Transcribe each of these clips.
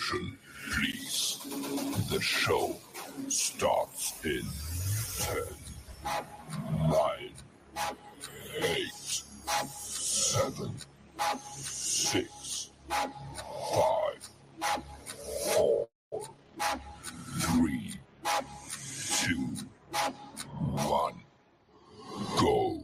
Attention, please. The show starts in 10, 9, 8, 7, 6, 5, 4, 3, 2, 1, go.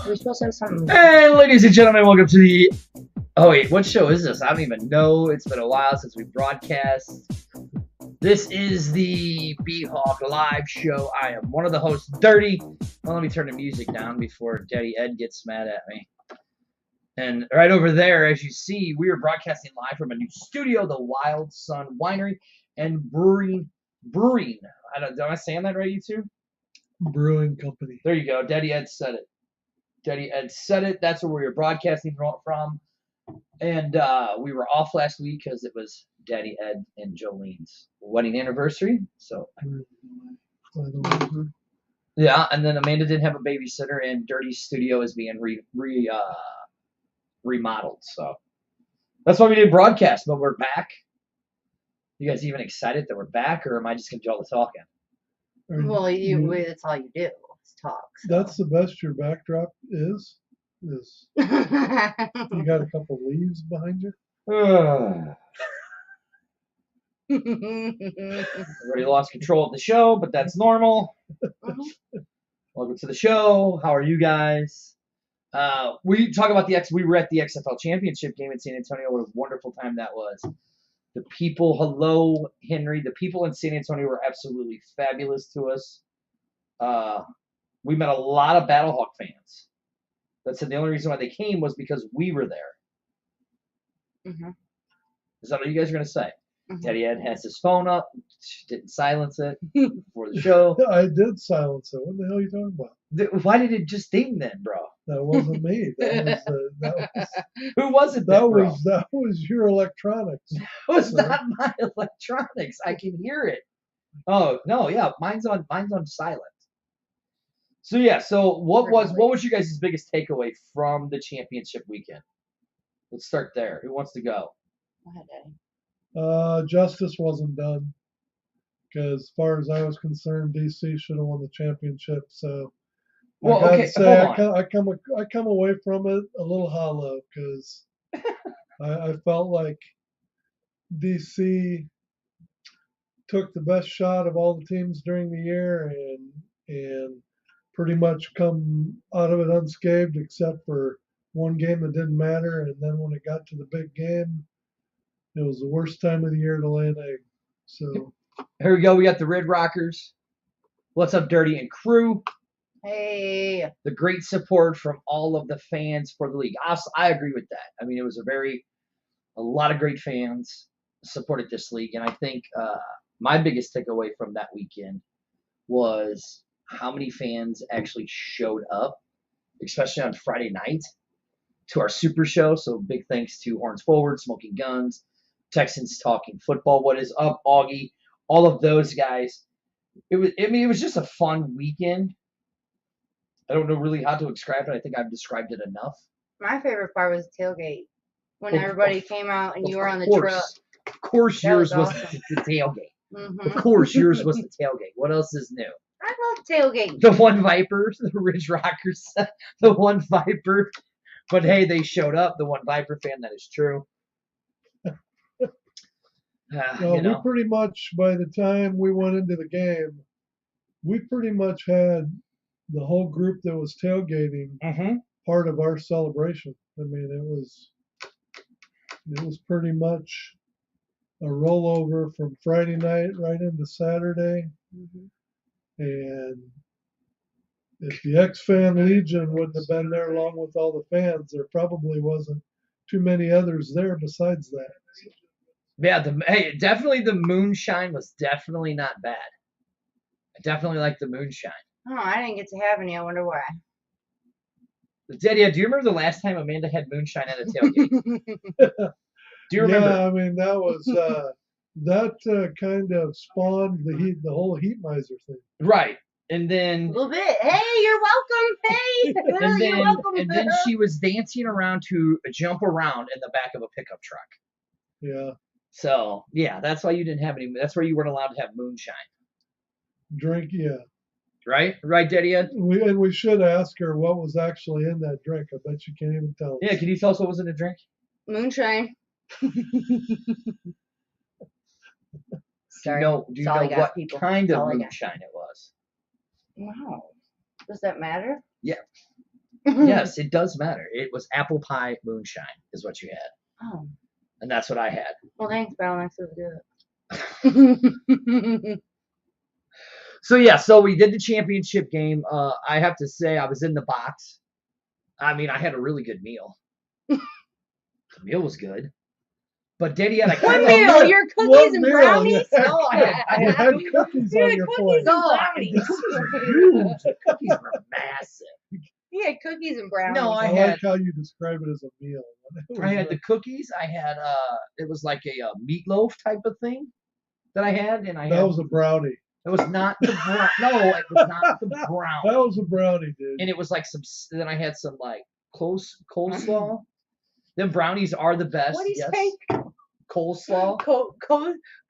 We're supposed to have something. Hey, ladies and gentlemen, welcome to the. Oh, wait, what show is this? I don't even know. It's been a while since we broadcast. This is the BHawk live show. I am one of the hosts, Dirty. Well, let me turn the music down before Daddy Ed gets mad at me. And right over there, as you see, we are broadcasting live from a new studio, the Wild Sun Winery and Brewing. Am I saying that right, you two? Brewing company. There you go. Daddy Ed said it. Daddy Ed said it. That's where we were broadcasting from. And we were off last week because it was Daddy Ed and Jolene's wedding anniversary. So yeah, and then Amanda didn't have a babysitter, and Dirty's studio is being remodeled. So that's why we didn't broadcast, but we're back. You guys even excited that we're back, or am I just going to do all the talking? Well, that's all you do. Talk. So. That's the best your backdrop is. You got a couple leaves behind you. Everybody lost control of the show, but that's normal. Welcome to the show. How are you guys? We talk about we were at the XFL Championship game in San Antonio. What a wonderful time that was. The people, hello, Henry. The people in San Antonio were absolutely fabulous to us. We met a lot of BHawk fans that said the only reason why they came was because we were there. Mm-hmm. Is that what you guys are going to say? Mm-hmm. Daddy Ed has his phone up. Didn't silence it before the show. I did silence it. What the hell are you talking about? Why did it just ding then, bro? That wasn't me. That was Who was it then, bro? That was your electronics. It was not my electronics. I can hear it. Oh, no, yeah. Mine's on silent. So yeah, what was you guys' biggest takeaway from the championship weekend? Let's start there. Who wants to go? Go ahead, Daddy. Justice wasn't done. Because as far as I was concerned, DC should have won the championship. So I come away from it a little hollow because I felt like DC took the best shot of all the teams during the year and pretty much come out of it unscathed except for one game that didn't matter. And then when it got to the big game, it was the worst time of the year to lay an egg. So here we go. We got the Red Rockers. What's up, Dirty and crew? Hey. The great support from all of the fans for the league. I agree with that. I mean, it was a lot of great fans supported this league. And I think my biggest takeaway from that weekend was how many fans actually showed up, especially on Friday night, to our super show. So big thanks to Horns Forward, Smoking Guns, Texans Talking Football, What Is Up, Augie, all of those guys. It was just a fun weekend. I don't know really how to describe it. I think I've described it enough. My favorite part was the tailgate. When everybody came out and you were on the truck. Of course yours was the tailgate. Mm-hmm. Of course yours was the tailgate. What else is new? I love tailgate. The one Viper, the Ridge Rockers, the one Viper. But hey, they showed up. The one Viper fan, that is true. We pretty much, by the time we went into the game, we pretty much had the whole group that was tailgating part of our celebration. I mean, it was It was pretty much a rollover from Friday night right into Saturday. Mhm. And if the X-Fan Legion wouldn't have been there along with all the fans, there probably wasn't too many others there besides that. Yeah, definitely the moonshine was definitely not bad. I definitely like the moonshine. Oh, I didn't get to have any. I wonder why. Daddy, do you remember the last time Amanda had moonshine at a tailgate? Do you remember? Yeah, I mean that was that kind of spawned the whole heat miser thing. Right. And A then little bit. Hey, you're welcome. Hey, you're welcome. and then she was dancing around to jump around in the back of a pickup truck. Yeah, So yeah, that's why you didn't have any. That's why you weren't allowed to have moonshine. drink. Yeah, Right, Daddy Ed? we should ask her what was actually in that drink. I bet you can't even tell us. Yeah, can you tell us what was in the drink? Moonshine. Sorry. Do you know what people. kind That's of all I got. moonshine it was? Wow. Does that matter? Yeah. Yes, it does matter. It was apple pie moonshine is what you had. Oh. And that's what I had. Well, thanks, Balance. It was good. So yeah, so we did the championship game. I have to say I was in the box. I mean, I had a really good meal. The meal was good. But Daddy had a What kind of meal? Your cookies What and meal? brownies? No, I You had had cookies You on had your cookies plate. and brownies. huge. The cookies were massive. He had cookies and brownies. No, I had- like how you describe it as a meal. I had the cookies. I had it was like a meatloaf type of thing that I had, and I That had. was a brownie. It was not the brown. No, it was not the brown. That was a brownie, dude. And it was like some. Then I had some like coleslaw. Them brownies are the best. What do you yes. say? Coleslaw.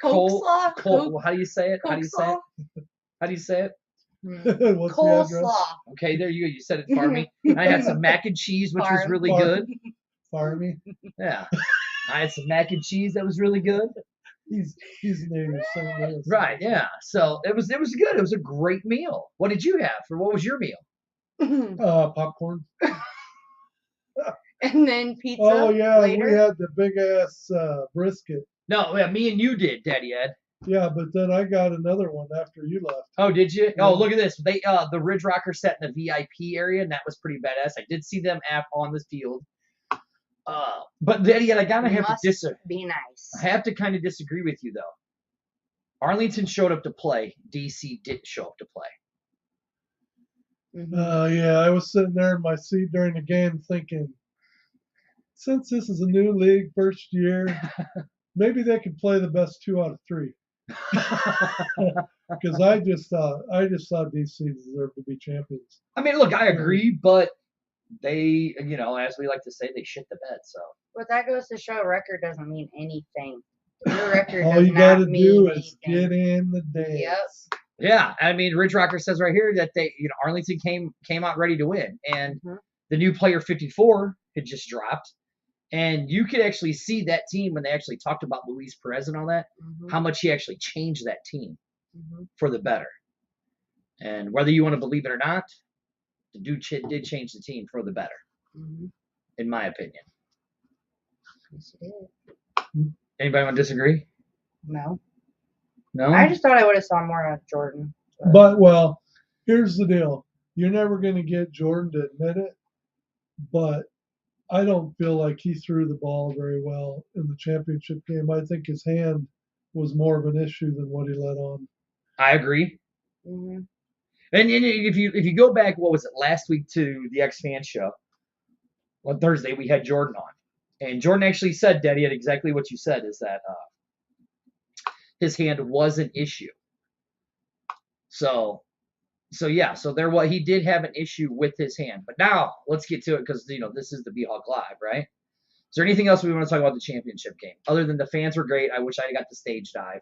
Coleslaw? How do you say it? How do you say it? How do you say it? What's the address? Coleslaw. Okay, there you go. You said it for me. I had some mac and cheese, which was Farm. really Farm. good. Farmy. Yeah. I had some mac and cheese that was really good. He's native St. Louis. Right, yeah. So it was good. It was a great meal. What did you have? What was your meal? Popcorn. And then pizza. Oh yeah, later. we had the big ass brisket. No, yeah, me and you did, Daddy Ed. Yeah, but then I got another one after you left. Oh, did you? Yeah. Oh, look at this. They the Ridge Rockers sat in the VIP area, and that was pretty badass. I did see them on the field. But Daddy Ed, I gotta have to disagree. Be nice. I have to kind of disagree with you though. Arlington showed up to play. DC didn't show up to play. Mhm. Yeah, I was sitting there in my seat during the game thinking, since this is a new league, first year, maybe they could play the best 2 out of 3. Because I just thought DC deserved to be champions. I mean, look, I agree, but they, as we like to say, they shit the bed. So But that goes to show record doesn't mean anything. Your record All does you not gotta mean do anything. is get in the dance. Yep. yeah, I mean, Ridge Rocker says right here that they, Arlington came out ready to win, and Mhm. the new player 54 had just dropped, and you could actually see that team when they actually talked about Luis Perez and all that, Mhm. how much he actually changed that team Mhm. for the better. And whether you want to believe it or not, the dude did change the team for the better, Mhm. in my opinion. Yes, it is. Anybody want to disagree? No. No? I just thought I would have saw more of Jordan. But, well, here's the deal. You're never going to get Jordan to admit it, but I don't feel like he threw the ball very well in the championship game. I think his hand was more of an issue than what he let on. I agree. Mm-hmm. And if you go back, what was it, last week to the X-Fan show, on Thursday, we had Jordan on. And Jordan actually said, Daddy, exactly what you said, is that his hand was an issue. So yeah, he did have an issue with his hand. But now, let's get to it, because, this is the BHawk Live, right? Is there anything else we want to talk about the championship game? Other than the fans were great. I wish I got the stage dive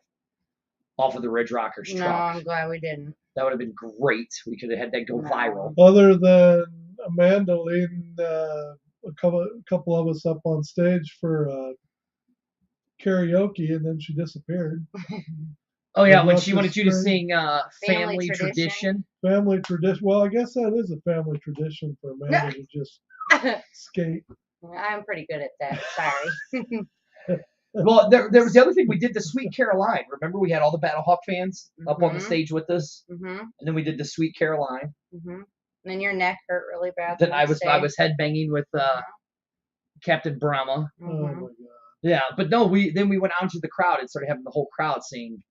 off of the Ridge Rockers No, truck. I'm glad we didn't. That would have been great. We could have had that go No. viral. Other than Amanda leading a couple of us up on stage for karaoke, and then she disappeared. Oh, yeah, They when left she the wanted you to string. sing Family Family Tradition. Family tradition. Well, I guess that is a family tradition for Amanda to just skate. I'm pretty good at that. Sorry. Well, there was the other thing. We did the Sweet Caroline. Remember, we had all the BHawk fans up on the Mhm. stage with us, Mhm. and then we did the Sweet Caroline. Mhm. Then your neck hurt really bad. The Then I next was day. headbanging with Captain Brahma. Oh Mhm. my god. Yeah, but no, we went out into the crowd and started having the whole crowd sing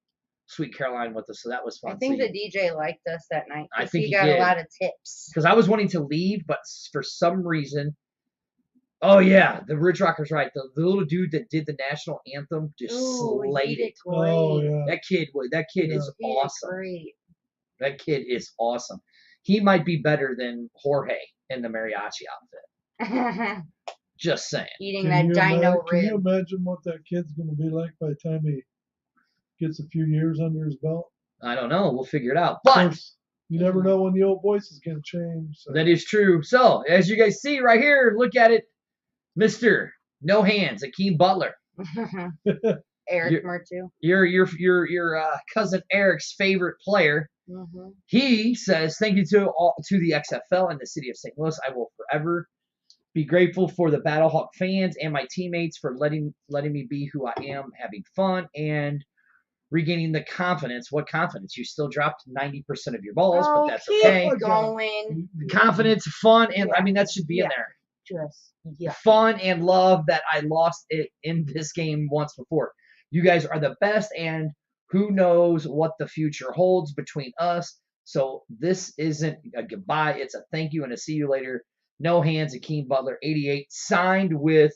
Sweet Caroline with us, so that was fun. I think the DJ liked us that night. I think he got did. a lot of tips. Because I was wanting to leave, but for some reason, oh yeah, the Ridge Rocker's right. The little dude that did the national anthem just slayed it. Oh yeah. That kid Yeah. is He did awesome. great. That kid is awesome. He might be better than Jorge in the mariachi outfit. Just saying. Eating that dino Can you rib. imagine what that kid's going to be like by the time he gets a few years under his belt? I don't know. We'll figure it out. Of But course, you never know when the old voice is going to change. So. that is true. So, as you guys see right here, look at it. Mr. No Hands, Akeem Butler. Eric Mertu. Your cousin Eric's favorite player. Mm-hmm. He says, "Thank you to the XFL and the city of St. Louis. I will forever be grateful for the BHawk fans and my teammates for letting me be who I am, having fun and regaining the confidence." What confidence? You still dropped 90% of your balls, but that's okay. Keep going. Confidence, fun, and Yeah. I mean that should be in Yeah. there. Just Fun and love that I lost it in this game once before. You guys are the best, and who knows what the future holds between us. So this isn't a goodbye. It's a thank you and a see you later. No Hands, Akeem Butler, 88, signed with.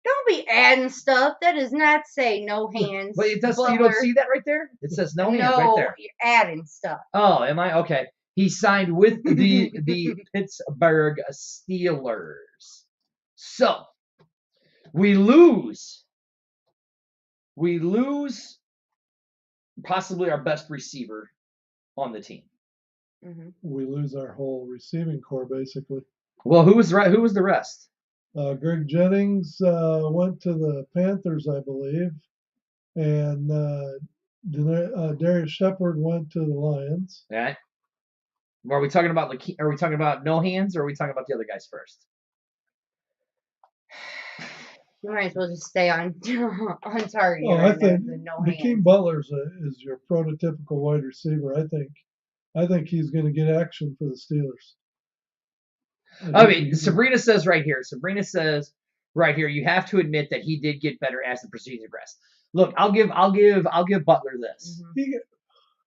Don't be adding stuff. That does not say no hands. But it does. Butler. You don't see that right there? It says no hands right there. You're adding stuff. Oh, am I? Okay. He signed with the Pittsburgh Steelers. So we lose possibly our best receiver on the team. Mm-hmm. We lose our whole receiving core basically. Well, who was the rest? Greg Jennings went to the Panthers, I believe, and Darius Shepard went to the Lions. Yeah. Are we talking about no hands, or are we talking about the other guys first? You might as well just stay on target. Oh, I think no Akeem Butler is your prototypical wide receiver. I think he's going to get action for the Steelers. I mean, Sabrina says right here, you have to admit that he did get better as the procedure progressed. Look, I'll give Butler this. Mm-hmm.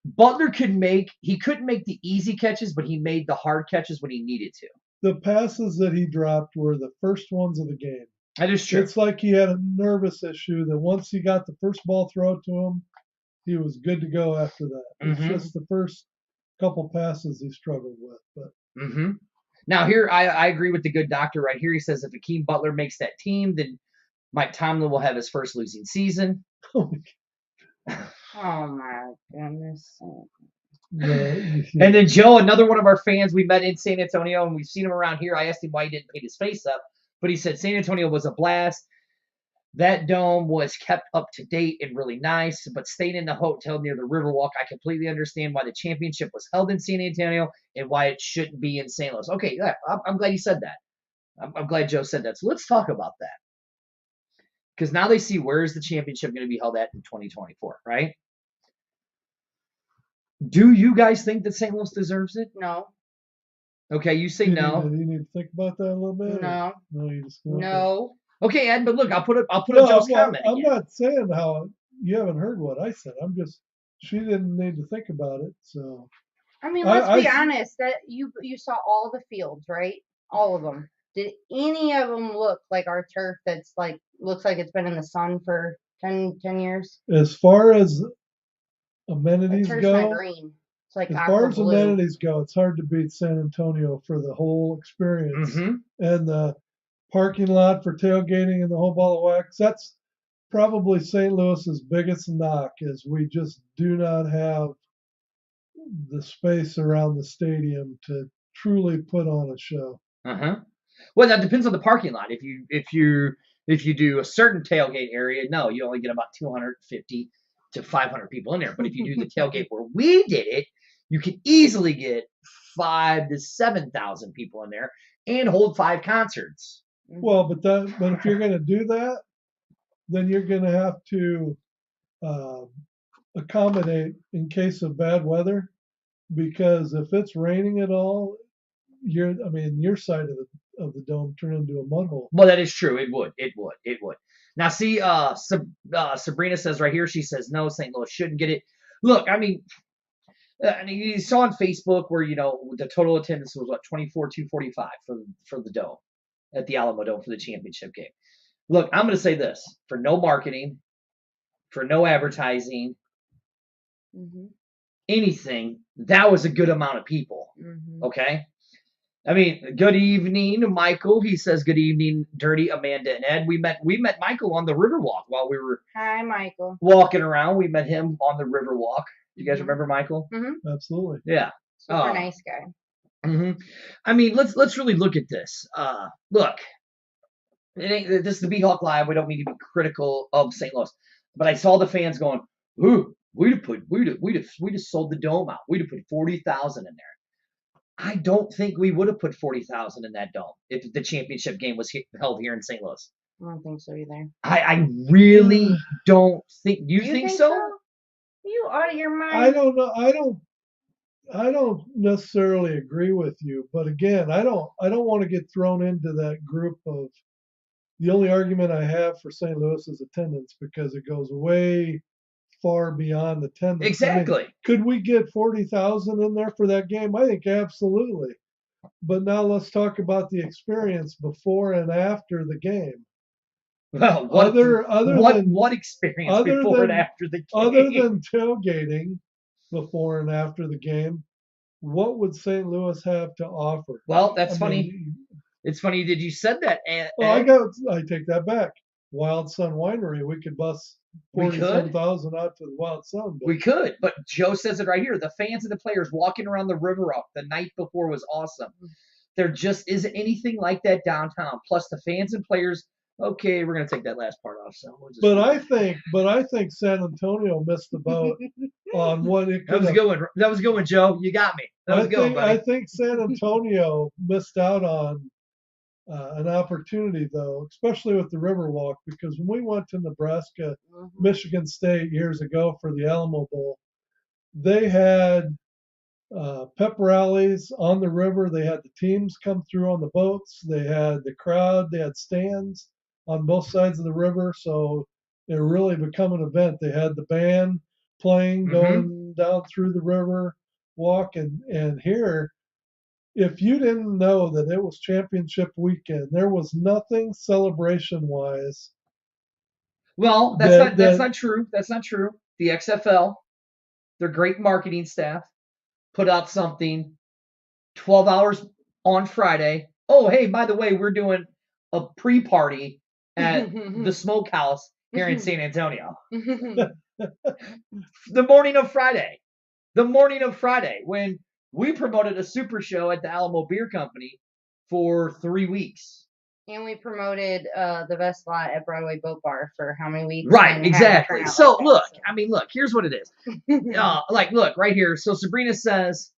Butler couldn't make the easy catches, but he made the hard catches when he needed to. The passes that he dropped were the first ones of the game. That is true. It's like he had a nervous issue that once he got the first ball thrown to him, he was good to go after that. It's just the first couple passes he struggled with. But Now here, I agree with the good doctor right here. He says if Akeem Butler makes that team, then Mike Tomlin will have his first losing season. Oh my goodness. And then Joe, another one of our fans, we met in San Antonio and we've seen him around here. I asked him why he didn't paint his face up, but he said San Antonio was a blast. That dome was kept up to date and really nice, but staying in the hotel near the Riverwalk, I completely understand why the championship was held in San Antonio and why it shouldn't be in St. Louis. Okay, yeah, I'm glad he said that. I'm glad Joe said that. So let's talk about that. Because now they see where is the championship going to be held at in 2024, right? Do you guys think that St. Louis deserves it? No. Okay, you say no. Do you need to think about that a little bit? No. No, you just no. Okay, Ed, but look, I'll put Joe's comment. I'm not saying how you haven't heard what I said. I'm just she didn't need to think about it. So I mean, let's be honest. That you saw all the fields, right? All of them. Did any of them look like our turf? That's like looks like it's been in the sun for 10 years. As far as amenities go, green. It's like as far as amenities go, it's hard to beat San Antonio for the whole experience and the parking lot for tailgating and the whole ball of wax. That's probably St. Louis's biggest knock is we just do not have the space around the stadium to truly put on a show. Well, that depends on the parking lot. If you do a certain tailgate area, no, you only get about 250 to 500 people in there. But if you do the tailgate where we did it, you can easily get 5,000 to 7,000 people in there and hold 5 concerts. Well, but if you're going to do that, then you're going to have to accommodate in case of bad weather, because if it's raining at all, your side of the dome turn into a mud hole. Well, that is true. It would. Now, see, Sabrina says right here, she says, no, St. Louis shouldn't get it. Look, I mean, you saw on Facebook where, the total attendance was, 24,245 for the Dome at the Alamo Dome for the championship game. Look, I'm going to say this. For no marketing, for no advertising, anything, that was a good amount of people. Okay? I mean, good evening, Michael. He says, good evening, Dirty, Amanda, and Ed. We met Michael on the Riverwalk while we were Hi, Michael. walking around. We met him on the Riverwalk. You guys remember Michael? Absolutely. Yeah. Super nice guy. I mean, let's really look at this. Look, this is the BHawk Live. We don't need to be critical of St. Louis, but I saw the fans going, "Ooh, we'd have sold the Dome out. We'd have put 40,000 in there." I don't think we would have put 40,000 in that Dome if the championship game was held here in St. Louis. I don't think so either. I really don't think. Do you think so? You out of your mind? I don't know. I don't necessarily agree with you, but again, I don't want to get thrown into that group of. The only argument I have for St. Louis is attendance, because it goes way far beyond attendance. Exactly. I mean, could we get 40,000 in there for that game? I think absolutely. But now let's talk about the experience before and after the game. Well, what experience before and after the game? Other than tailgating before and after the game, what would St. Louis have to offer? Well, that's funny. It's funny that you said that. I take that back. Wild Sun Winery, we could bus 47,000 out to the Wild Sun. We could, but Joe says it right here. The fans and the players walking around the Riverwalk the night before was awesome. There just isn't anything like that downtown. Plus, the fans and players. Okay, we're gonna take that last part off. So I think San Antonio missed the boat on what it could. That was going, Joe. You got me. That was going, buddy. I think San Antonio missed out on an opportunity, though, especially with the Riverwalk, because when we went to Nebraska, Michigan State years ago for the Alamo Bowl, they had pep rallies on the river. They had the teams come through on the boats. They had the crowd. They had stands on both sides of the river. So it really become an event. They had the band playing, going down through the river walk. And here, if you didn't know that it was championship weekend, there was nothing celebration-wise. Well, that's not true. That's not true. The XFL, their great marketing staff, put out something 12 hours on Friday. Oh, hey, by the way, we're doing a pre-party at the Smokehouse here in San Antonio. The morning of Friday, when we promoted a super show at the Alamo Beer Company for 3 weeks. And we promoted the best lot at Broadway Boat Bar for how many weeks? Right, exactly. So look, here's what it is. Look right here. So Sabrina says,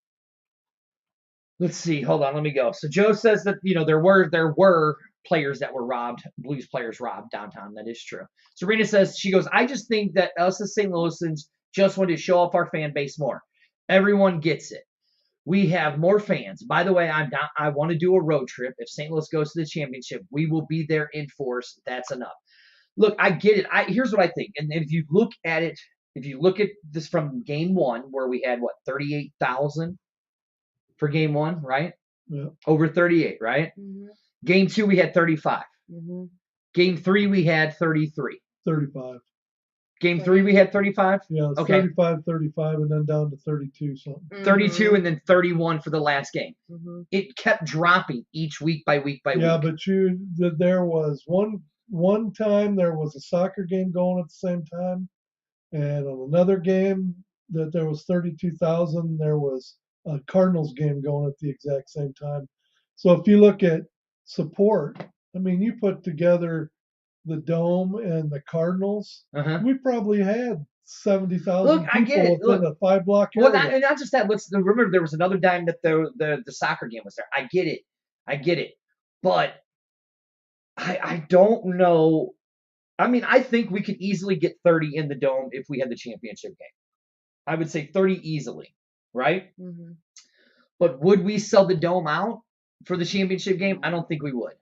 let's see, hold on, let me go. So Joe says that there were players that were robbed, Blues players robbed downtown. That is true. Sabrina says, she goes, I just think that us as St. Louisans just want to show off our fan base more. Everyone gets it. We have more fans. By the way, I want to do a road trip. If St. Louis goes to the championship, we will be there in force. That's enough. Look, I get it. Here's what I think. And if you look at this from game one, where we had 38,000 for game one, right? Yeah. Over 38, right? Mm-hmm. Game two, we had 35. Mm-hmm. Game three, we had 33. 35. Game three, we had 35? Yeah, okay. 35, and then down to 32 something. 32 and then 31 for the last game. Mm-hmm. It kept dropping each week by week by week. Yeah, but there was one time there was a soccer game going at the same time, and on another game that there was 32,000, there was a Cardinals game going at the exact same time. So if you look at support, you put together the Dome and the Cardinals, we probably had 70,000 people within a 5-block area. Well, and not just that. Let's remember there was another time that the soccer game was there. I get it, but I don't know I mean, I think we could easily get 30 in the Dome if we had the championship game. I would say 30 easily, right? Mm-hmm. But would we sell the Dome out for the championship game? I don't think we would.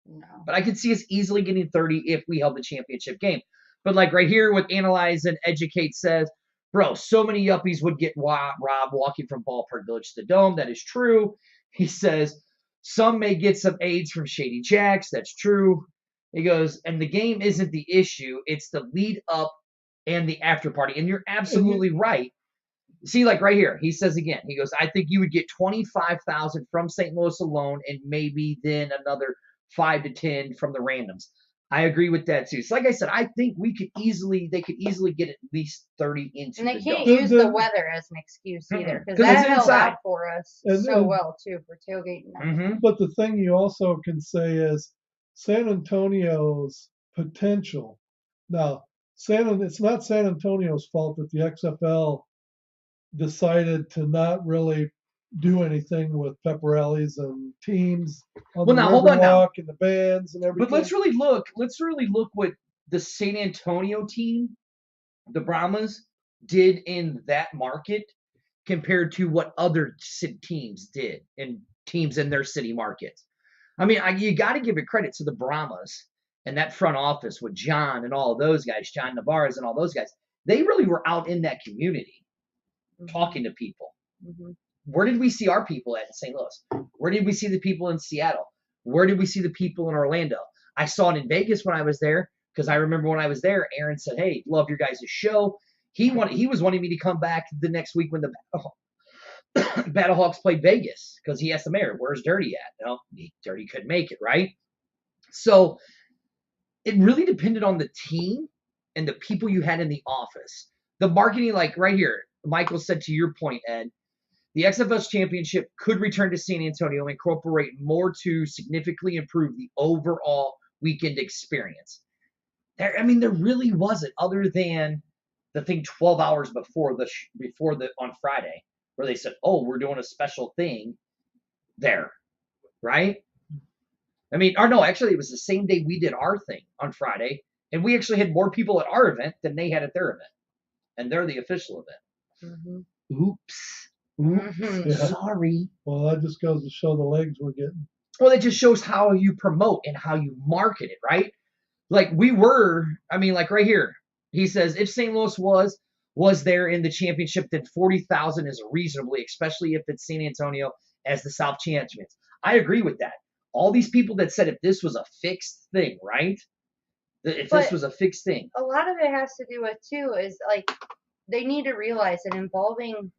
No. But I could see us easily getting 30 if we held the championship game. But like right here, what Analyze and Educate says, bro, so many yuppies would get robbed walking from Ballpark Village to the Dome. That is true. He says, some may get some aids from Shady Jacks. That's true. He goes, and the game isn't the issue. It's the lead up and the after party. And you're absolutely right. See, like right here, he says again, he goes, I think you would get 25,000 from St. Louis alone and maybe then another 5 to 10 from the randoms. I agree with that too. So like I said, I think they could easily get at least 30 into and they the can't Dome. use the weather as an excuse either, because 'Cause that it's held inside. out for us And- so and- well too for tailgating. Mm-hmm. But the thing you also can say is San Antonio's potential. Now, it's not San Antonio's fault that the XFL decided to not really do anything with pep rallies and teams on Well, the now, hold on now. Riverwalk and the bands and everything. But let's really look what the San Antonio team, the Brahmas, did in that market compared to what other teams did and teams in their city markets. I mean, you got to give it credit to the Brahmas and that front office with John and all of those guys, John Navarez and all those guys. They really were out in that community talking to people. Mm-hmm. Where did we see our people at in St. Louis? Where did we see the people in Seattle? Where did we see the people in Orlando? I saw it in Vegas when I was there, because I remember when I was there, Aaron said, hey, love your guys' show. He was wanting me to come back the next week when the Battlehawks played Vegas, because he asked the mayor, where's Dirty at? No, Dirty couldn't make it, right? So it really depended on the team and the people you had in the office. The marketing, like right here, Michael said to your point, Ed, the XFL Championship could return to San Antonio and incorporate more to significantly improve the overall weekend experience. There really wasn't, other than the thing 12 hours before on Friday, where they said, oh, we're doing a special thing there, right? Actually, it was the same day we did our thing on Friday, and we actually had more people at our event than they had at their event, and they're the official event. Mm-hmm. Oops. Mm-hmm. Yeah. Sorry. Well, that just goes to show the legs we're getting. Well, it just shows how you promote and how you market it, right? Like like right here, he says, if St. Louis was there in the championship, then 40,000 is reasonably, especially if it's San Antonio as the South champions. I agree with that. All these people that said if this was a fixed thing, right? This was a fixed thing. A lot of it has to do with too is like they need to realize that involving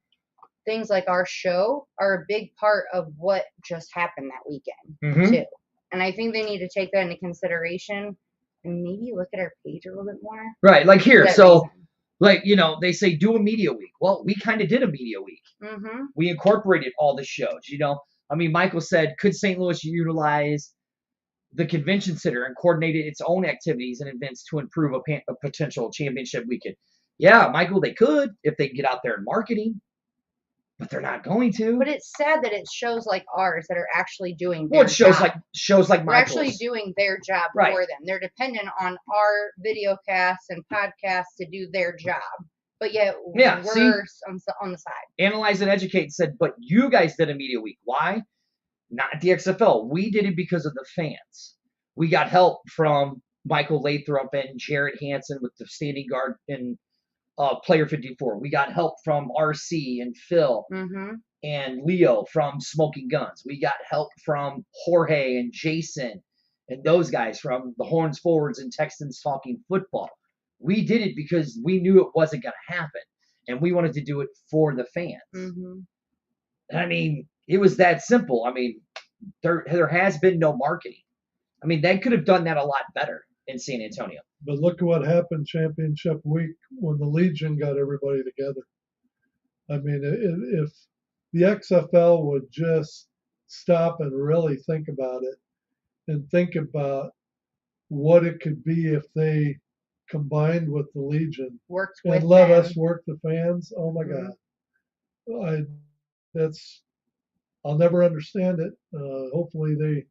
things like our show are a big part of what just happened that weekend too. And I think they need to take that into consideration and maybe look at our page a little bit more. Right, like here. So, reason. they say do a media week. Well, we kind of did a media week. Mm-hmm. We incorporated all the shows, Michael said, could St. Louis utilize the convention center and coordinated its own activities and events to improve a potential championship weekend? Yeah, Michael, they could if they get out there and marketing. But they're not going to. But it's sad that it's shows like ours that are actually doing their well, it shows job. shows like We're Michael's. actually doing their job Right. for them. They're dependent on our video casts and podcasts to do their job. But yet we're on the side. Analyze and Educate said, but you guys did a media week. Why? Not the XFL. We did it because of the fans. We got help from Michael Lathrop and Jarrett Hansen with the standing guard and Player 54. We got help from RC and Phil and Leo from Smoking Guns. We got help from Jorge and Jason and those guys from the Horns Forwards and Texans Talking Football. We did it because we knew it wasn't going to happen, and we wanted to do it for the fans. It was that simple. There has been no marketing. They could have done that a lot better in San Antonio. But look at what happened championship week when the Legion got everybody together. If the XFL would just stop and really think about it and think about what it could be if they combined with the Legion Worked and with let them. us work the fans. Oh my God. I'll never understand it. Hopefully they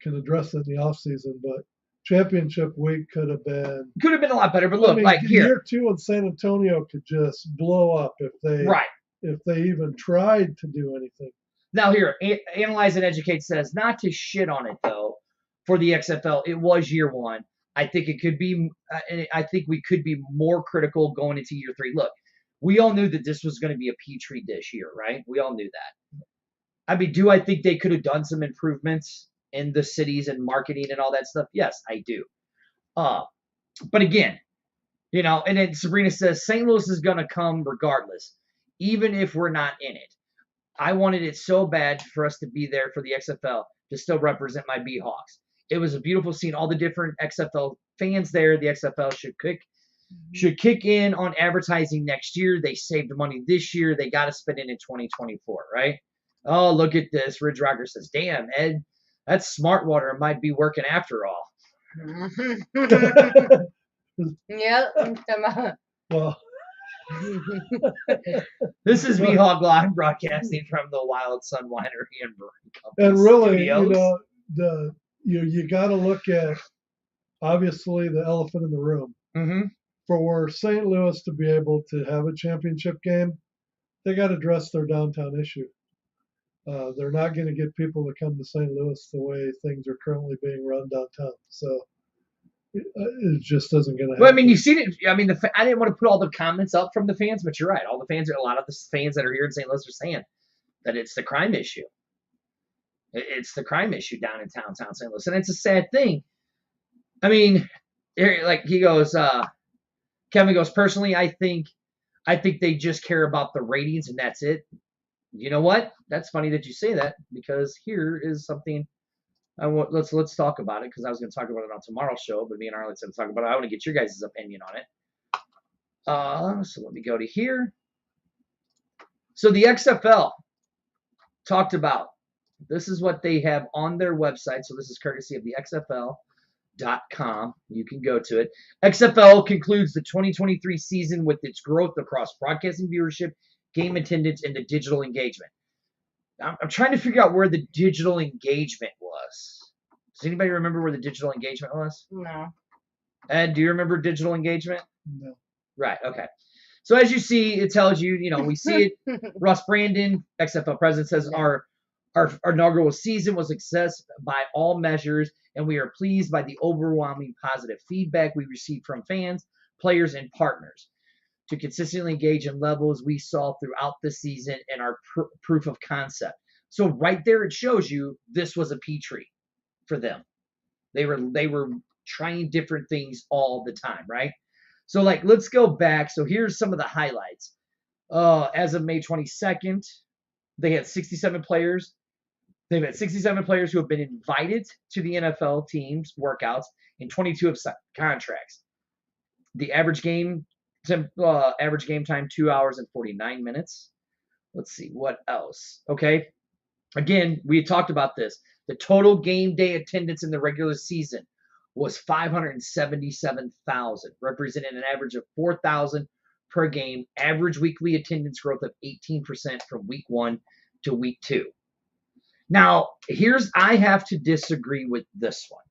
can address it in the off season, but championship week could have been a lot better. But look, here, year 2 in San Antonio could just blow up if they even tried to do anything. Now here, Analyze and Educate says not to shit on it though. For the XFL, it was year 1. I think it could be. I think we could be more critical going into year 3. Look, we all knew that this was going to be a petri dish year, right? We all knew that. I mean, do I think they could have done some improvements in the cities and marketing and all that stuff? Yes, I do. But again, and then Sabrina says St. Louis is going to come regardless, even if we're not in it. I wanted it so bad for us to be there for the XFL to still represent my BHawks. It was a beautiful scene. All the different XFL fans there. The XFL should kick in on advertising next year. They saved money this year. They got to spend it in 2024, right? Oh, look at this. Ridge Rocker says, damn, Ed, that smart water might be working after all. Yep. Well, this is BHawk Live broadcasting from the Wild Sun Winery and Brewing Company. And really, Studios. you got to look at obviously the elephant in the room. Mm-hmm. For St. Louis to be able to have a championship game, they got to address their downtown issue. They're not going to get people to come to St. Louis the way things are currently being run downtown. So it just doesn't going to happen. Well, I mean, you've seen it. I mean, I didn't want to put all the comments up from the fans, but you're right. A lot of the fans that are here in St. Louis are saying that it's the crime issue. It's the crime issue down in downtown St. Louis. And it's a sad thing. I mean, he goes, Kevin goes, personally, I think they just care about the ratings and that's it. You know what? That's funny that you say that, because here is something let's talk about it, because I was going to talk about it on tomorrow's show, but me and Arlen said to talk about it. I want to get your guys' opinion on it. So let me go to here. So the XFL talked about, this is what they have on their website. So this is courtesy of the XFL.com. You can go to it. XFL concludes the 2023 season with its growth across broadcasting viewership, game attendance, and the digital engagement. I'm trying to figure out where the digital engagement was. Does anybody remember where the digital engagement was? No. Ed, do you remember digital engagement? No. Right, okay. So as you see, it tells you, we see it. Russ Brandon, XFL president, says our inaugural season was a success by all measures, and we are pleased by the overwhelming positive feedback we received from fans, players, and partners to consistently engage in levels we saw throughout the season and our proof of concept. So right there, it shows you this was a petri for them. They were trying different things all the time, right? So let's go back. So here's some of the highlights. As of May 22nd, they had 67 players. They've had 67 players who have been invited to the NFL teams workouts, and 22 have signed contracts. The average game time 2 hours and 49 minutes. Let's see what else. Okay, again, we talked about this. The total game day attendance in the regular season was 577,000, representing an average of 4,000 per game. Average weekly attendance growth of 18% from week 1 to week 2. Now, I have to disagree with this one.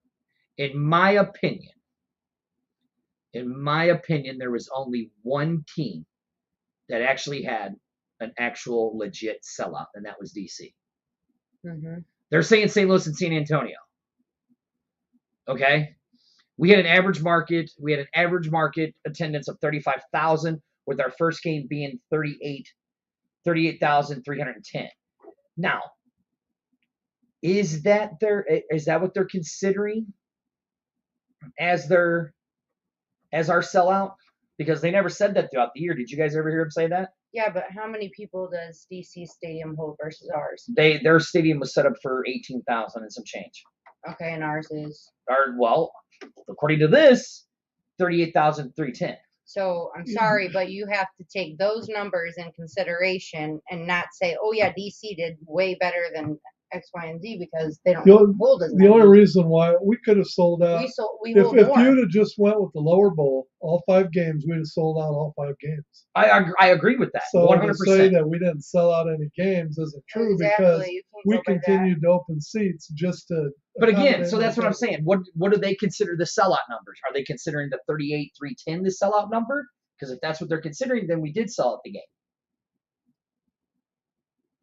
In my opinion, there was only one team that actually had an actual legit sellout, and that was DC. Mm-hmm. They're saying St. Louis and San Antonio. Okay? We had an average market attendance of 35,000, with our first game being 38,310. Now, is that what they're considering as our sellout? Because they never said that throughout the year. Did you guys ever hear them say that? Yeah, but how many people does DC Stadium hold versus ours? Their stadium was set up for 18,000 and some change. Okay, and ours is? According to this, 38,310. So I'm sorry, but you have to take those numbers in consideration and not say, oh yeah, DC did way better than X, Y, and Z because they don't The only- hold as The many. only reason why we could have sold out, we if hold more. you'd have just went with the lower bowl, all 5 games, we'd have sold out all 5 games. I agree with that. So 100%. to say that we didn't sell out any games isn't true because You can't we go by that. continued to open seats just to. But again, accommodate so that's what I'm that. saying. What do they consider the sellout numbers? Are they considering the 38,310 the sellout number? Because if that's what they're considering, then we did sell out the game.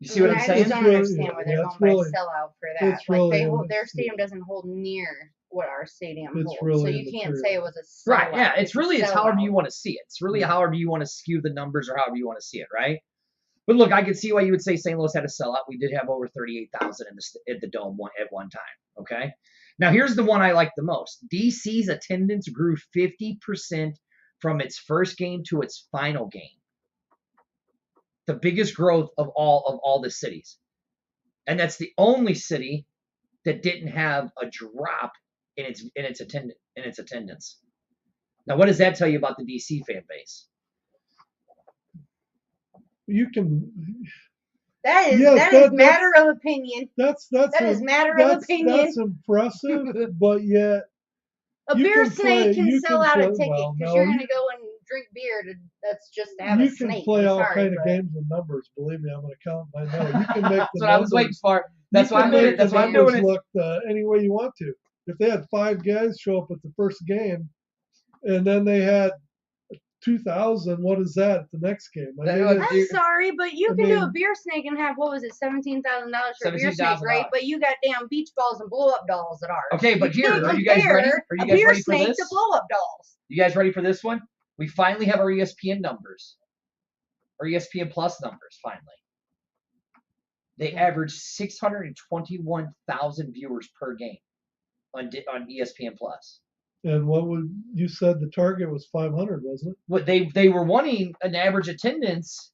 You see what I'm I saying? just don't Really- understand why they're yeah, going it's by really- sellout for that. it's Like really their immaterial. stadium doesn't hold near what our stadium It's holds. really So you can't immaterial. say it was a sellout. Right, yeah. It's however you sellout. want to see it. It's really however you want to skew the numbers or however you want to see it, right? But look, I can see why you would say St. Louis had a sellout. We did have over 38,000 at the Dome at one time, okay? Now, here's the one I like the most. DC's attendance grew 50% from its first game to its final game. The biggest growth of all the cities. And that's the only city that didn't have a drop in its attendance. Now, what does that tell you about the DC fan base? You can. That is Yes, that is matter of opinion. That's That is matter of opinion. That's impressive, but yet A you beer can snake play- can you sell can out a play- ticket well, because no, you're you- going to go and drink beer. That's just to have you a can snake. play I'm all sorry, kind of but games with numbers. Believe me, I'm going to count. I know you can make the That's what I was waiting numbers. for. That's You why can I'm doing make it. That's the why I'm doing numbers it. look any way you want to. If they had 5 guys show up at the first game, and then they had 2,000, what is that at the next game? I mean, That- I'm sorry, but you I can do a mean- beer snake and have, what was it, $17,000 for a beer snake, $17,000. right? But you got damn beach balls and blow up dolls at ours. Okay, but You here, can't are you guys ready? compare Are you a guys beer ready for snake this? to blow up dolls. You guys ready for this one? We finally have our ESPN numbers. Our ESPN Plus numbers, finally. They average 621,000 viewers per game on ESPN Plus. and what would you said the target was 500, wasn't it? What they were wanting an average attendance.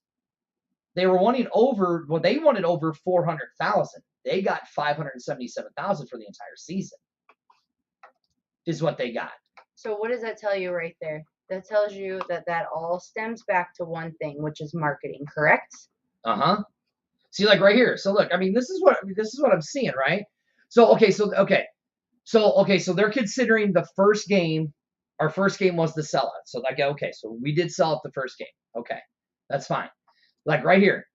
They were wanting over. Well, they wanted over 400,000. They got 577,000 for the entire season. Is what they got. So what does that tell you right there? That tells you that all stems back to one thing, which is marketing, correct? See, like right here. So look, I mean, this is what I'm seeing, right? So they're considering the first game. Our first game was the sellout. So like, okay, so we did sell out the first game. Okay, that's fine. Like right here,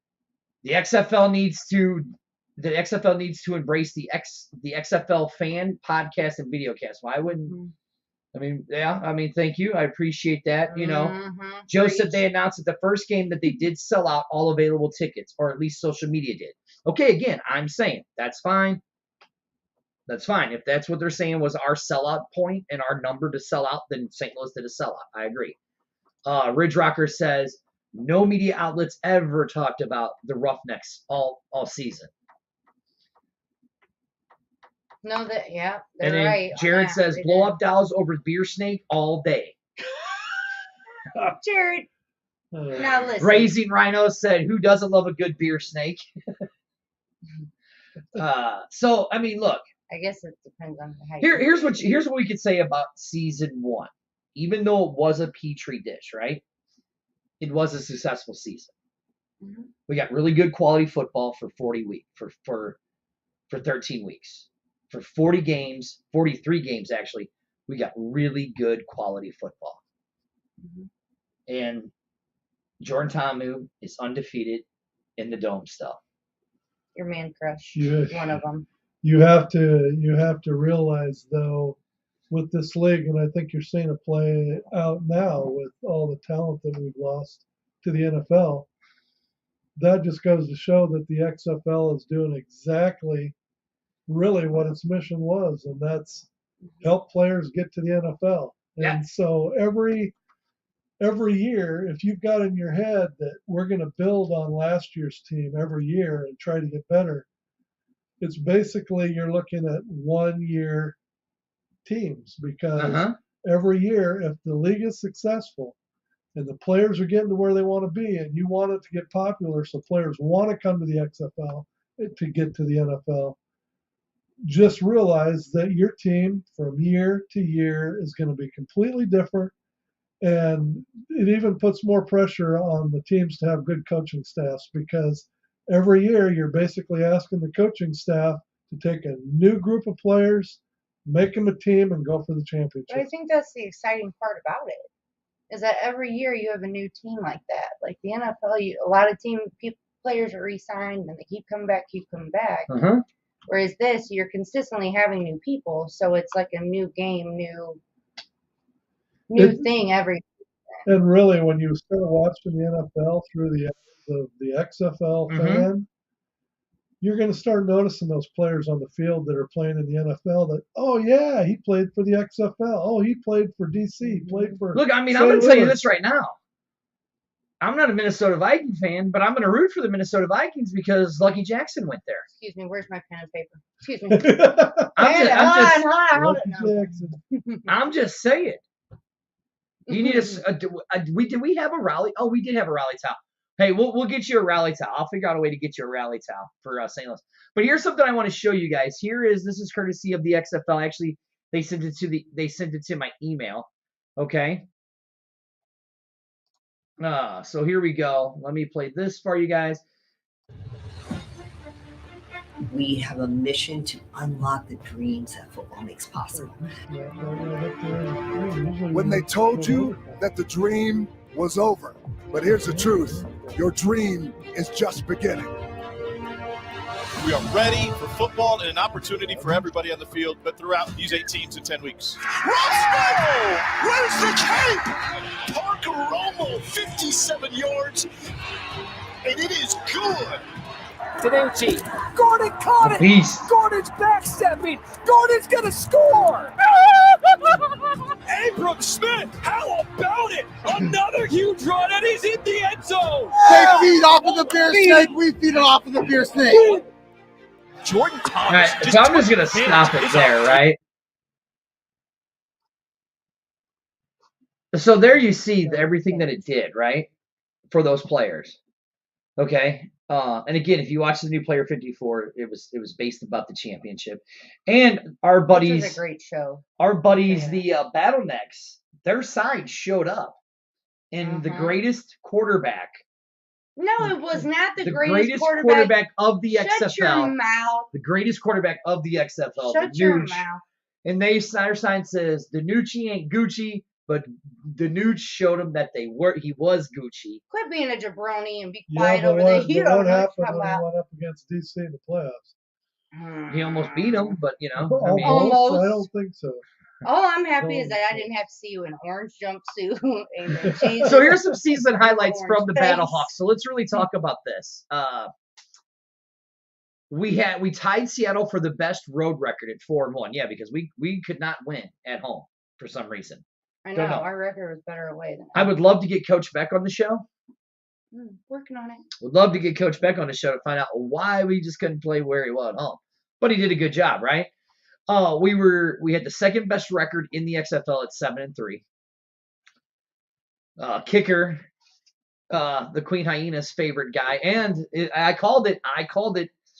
the XFL needs to embrace the XFL fan podcast and videocast. Why wouldn't? I mean, yeah. I mean, thank you. I appreciate that. You know. Joe said they announced at the first game that they did sell out all available tickets, or at least social media did. Okay, again, I'm saying that's fine. That's fine. If that's what they're saying was our sellout point and our number to sell out, then St. Louis did a sellout. I agree. Ridge Rocker says no media outlets ever talked about the Roughnecks all season. No, they're And then right. Jared says they blow did. up dolls over beer snake all day. Jared, now listen. Raising Rhino said, who doesn't love a good beer snake? So I mean, look. I guess it depends on how you Here's what we could say about season 1. Even though it was a petri dish, right? It was a successful season. Mhm. We got really good quality football for 40 weeks, for 13 weeks. For 40 games, 43 games actually, we got really good quality football. Mhm. And Jordan Ta'amu is undefeated in the Dome still. Your man crush, Yeah. one of them. You have to realize though, with this league, and I think you're seeing it play out now with all the talent that we've lost to the NFL. That just goes to show that the XFL is doing exactly really what its mission was, and that's help players get to the NFL. Yeah. And so every year, if you've got in your head that we're going to build on last year's team every year and try to get better, it's basically you're looking at 1-year teams because every year, if the league is successful and the players are getting to where they want to be and you want it to get popular so players want to come to the XFL to get to the NFL, just realize that your team from year to year is going to be completely different. And it even puts more pressure on the teams to have good coaching staffs because every year you're basically asking the coaching staff to take a new group of players, make them a team, and go for the championship. But I think that's the exciting part about it, is that every year you have a new team like that. Like the NFL, a lot of players are re-signed and they keep coming back. Uh-huh. Whereas this, you're consistently having new people, so it's like a new game, new thing every. And really, when you start watching the NFL through the eyes of the XFL fan, you're going to start noticing those players on the field that are playing in the NFL that, oh, yeah, he played for the XFL. Oh, he played for DC. He played for Look, I mean, St. I'm going to tell you Louis. this right now. I'm not a Minnesota Viking fan, but I'm going to root for the Minnesota Vikings because Lucky Jackson went there. Excuse me, where's my pen and paper? Excuse me. I'm just saying. You need did we have a rally? Oh, we did have a rally towel. Hey, we'll get you a rally towel. I'll figure out a way to get you a rally towel for St. Louis. But here's something I want to show you guys. This is courtesy of the XFL. Actually, they sent it to my email. Okay. So here we go. Let me play this for you guys. We have a mission to unlock the dreams that football makes possible. When they told you that the dream was over. But here's the truth. Your dream is just beginning. We are ready for football and an opportunity for everybody on the field, but throughout these 8 teams in 10 weeks. Romo! Where's the cape? Parker Romo, 57 yards, and it is good. Danucci. Gordon caught it. Beast. Gordon's backstepping. Gordon's going to score. Abram Smith, how about it? Another huge run, and he's in the end zone. They feed off of the beer snake. We feed it off of the beer snake. Jordan Thomas. All right, so I'm just going to stop it there, right? So there you see everything that it did, right, for those players. Okay. And again, if you watch the new Player 54, it was based about the championship, and our buddies. This is a great show. Our buddies, the Battlenecks, their side showed up, and the greatest quarterback. No, it was not the greatest quarterback of the XFL. Shut your mouth. The greatest quarterback of the XFL. Shut your mouth. And their sign says Danucci ain't Gucci. But Danucci showed him that he was Gucci. Quit being a jabroni and be quiet over there. You don't what know happened what when he went up against DC in the playoffs? He almost beat him, but almost. I don't think so. All I'm happy is that I didn't have to see you in an orange jumpsuit. And so here's some season highlights from the BattleHawks. So let's really talk about this. We tied Seattle for the best road record at 4-1. Yeah, because we could not win at home for some reason. I know, our record was better away than I would love to get Coach Beck on the show. Working on it. Would love to get Coach Beck on the show to find out why we just couldn't play where he was at home. But he did a good job, right? We had the second best record in the XFL at 7-3. Kicker, the Queen Hyena's favorite guy, and I called it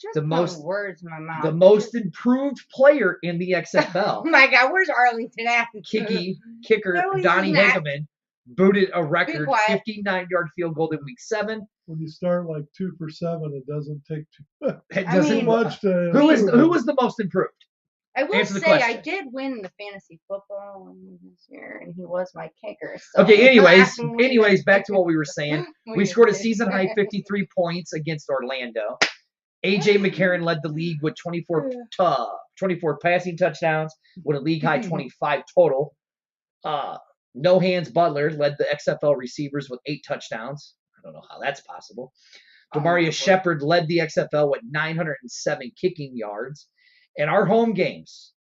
Just the most words in my mouth. The most improved player in the XFL. Oh my God, where's Arlington at? Kicker No, Donnie not. Hageman booted a record 59-yard field goal in week 7. When you start like 2 for 7, it doesn't take too much to. Who was the most improved? I will Answer the say question. I did win the fantasy football one this year, and he was my kicker. So Okay, anyways, back to what we were saying. We scored a season-high 53 points against Orlando. A.J. McCarron led the league with 24 passing touchdowns, with a league-high 25 total. No Hands Butler led the XFL receivers with 8 touchdowns. I don't know how that's possible. Demarius Shepard led the XFL with 907 kicking yards. And our home games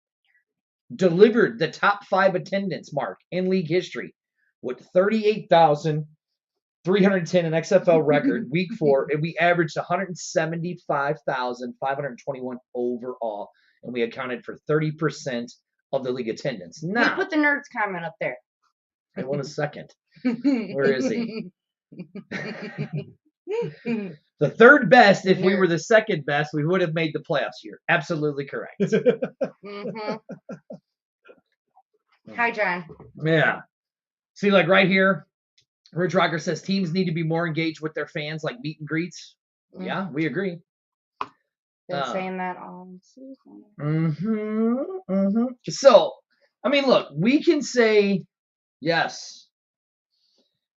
delivered the top 5 attendance mark in league history with 38,310, an XFL record, week 4, and we averaged 175,521 overall, and we accounted for 30% of the league attendance. Now, put the nerds comment up there. I want a second. Where is he? The third best, if we were the second best, we would have made the playoffs here. Absolutely correct. Hi, John. Yeah. See, like right here, Rich Rocker says teams need to be more engaged with their fans, like meet and greets. Yeah, we agree. Been saying that all season. So, I mean, look, we can say, yes,